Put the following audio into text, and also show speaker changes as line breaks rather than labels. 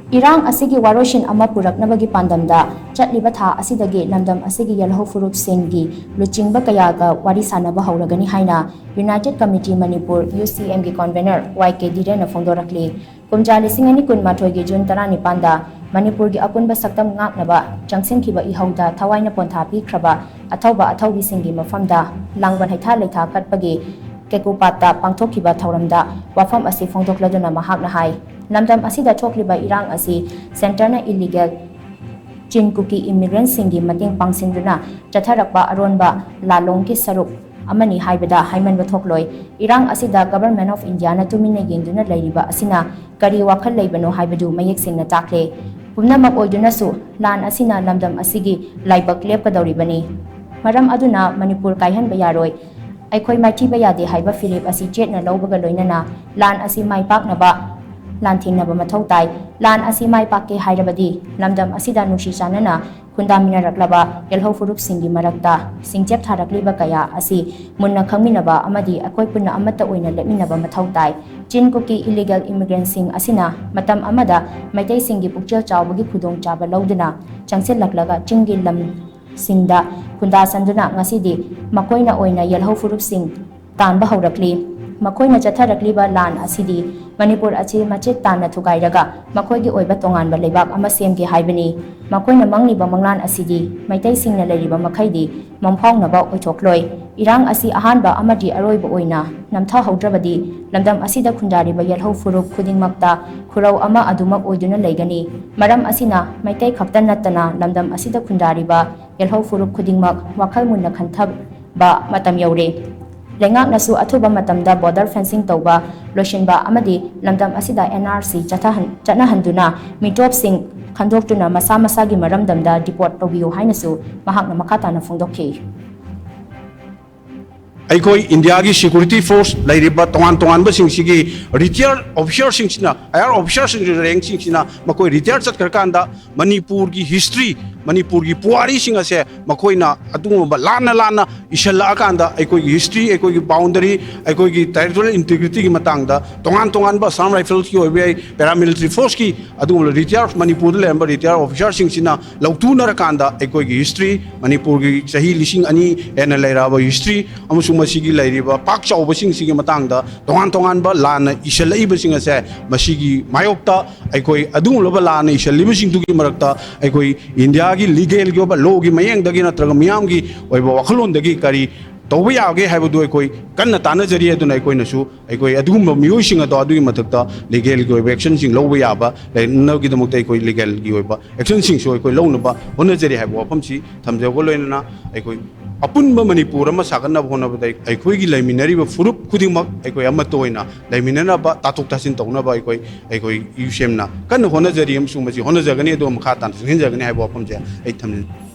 IRANG asigi WAROISHIN ama PURAKNABAGI PANDAMDA CHATLIBA tha asidagi Lamdam Asigi Yelhou Phurup Shing gi Luchingba kayaga Wari Shanaba Houragani HAINA United Committee Manipur UCM gi CONVENOR DHIREN PHONGDORAKLI kumja lisingani kun mathoi gi June 19 panda Manipur gi apunba saktam ngaknaba changsinkiba ihauda thawaina pontha pi khraba athauba athaubi singi mafamda langban haitha leitha katpagi kekupata pangthokkiba thauramda wafam asi phongdokladuna mahakna hai Lamdam asida CHATLIBA IRANG asi center na illegal chin kuki immigrant singi mating pangsinduna chatharakpa aronba lalong ki saruk amani haibada haimanba thokloi IRANG asida government of India na tumine genduna lairiba asina kari wakhal leibano haibadu mayek singna takle pumnamak oiduna su lan asina Lamdam asigi laibak lepkadawribani maram aduna Manipur kaihan bayaroi aikoi maiti bayade haiba Philip asi chetna lawbaga loinana lan asi maipaknaba lan thingnaba mathau tai lan asi mai pakke hairabadi Lamdam asida nushi chanana khundamina Yelhou Phurup Shing gi marakta singchep tharakliba kaya asi munna khangminaba amadi akoi punna amata oina lepminaba mathau tai chin kuki illegal immigrant sing asina matam amada maitai singi pukchel chawbagi khudong chaba lawduna changsil laklaga chingi lam singda khunda sanduna ngasidi makoina oina Yelhou Phurup Shing tanba haurakli makoina chatharakliba lan asidi Manipur achi machet tana thugairaga makoigi oiba tonganba leibak ama semge haibani makoina mangliba manglan asidi maitai singna leriba makhaidi mamphongnaba oithokloi IRANG asi ahanba amadi aroiba oina namtha haudrabadi Lamdam asida khundariba Yelhou Phurup khudingmakta khurau ama adumak oiduna leigani maram asina maitai khaktan nattana Lamdam asida khundariba Yelhou Phurup khudingmak wakhal munna khanthab ba matam yaure Lengak nasu athuba matamda border fencing tauba Luchingba amadi Lamdam asida NRC chanahanduna mitop sing khandoktuna masa masagi maramdamda deport tobiyo hainasu mahakna makatana phongdokhi
Aikoi India ki security force lairiba tongan basing sigi retired officers singna IR officers rank singna makoi retired chat karkanda Manipur ki history Manipur ki puari singa se makoi na adungba lana isalla akanda aikoi ki history aikoi ki boundary aikoi ki territorial integrity ki matangda tongan ba Assam Rifles ki obi paramilitary force ki adungla retired Manipur lemba retired officers singna lautuna rakanda aikoi ki history Manipur ki sahi lising ani ena lairaba history amusung masigi lairiba pak chawba singsi matangda tongan ba lana isalaiba singa se masigi mayokta aikoi adungloba lana isaliba singdugi marakta aikoi India gi legal gi ba law gi mayeng dagi natraga miyam gi oiba wakhalon dagi kari tawba yage haibadu aikoi kanna tanajari aduna aikoi nasu aikoi adugumba miyoi singa do adugi mathakta legal gi oiba action sing lawba yaba laina gi damukta aikoi legal gi oiba action sing so aikoi lawnaba honajari haibu wafamsi thamjago loinana aikoi apunba Manipur ama sagana bhona badai aikoi gi laiminari ba Phurup khudingmak aikoi amato oina laiminana ba tatok tasin tawna ba aikoi yusemna kan honajari am sumasi honajagani do makha tan hinjagani haibu wafamje ai thamjin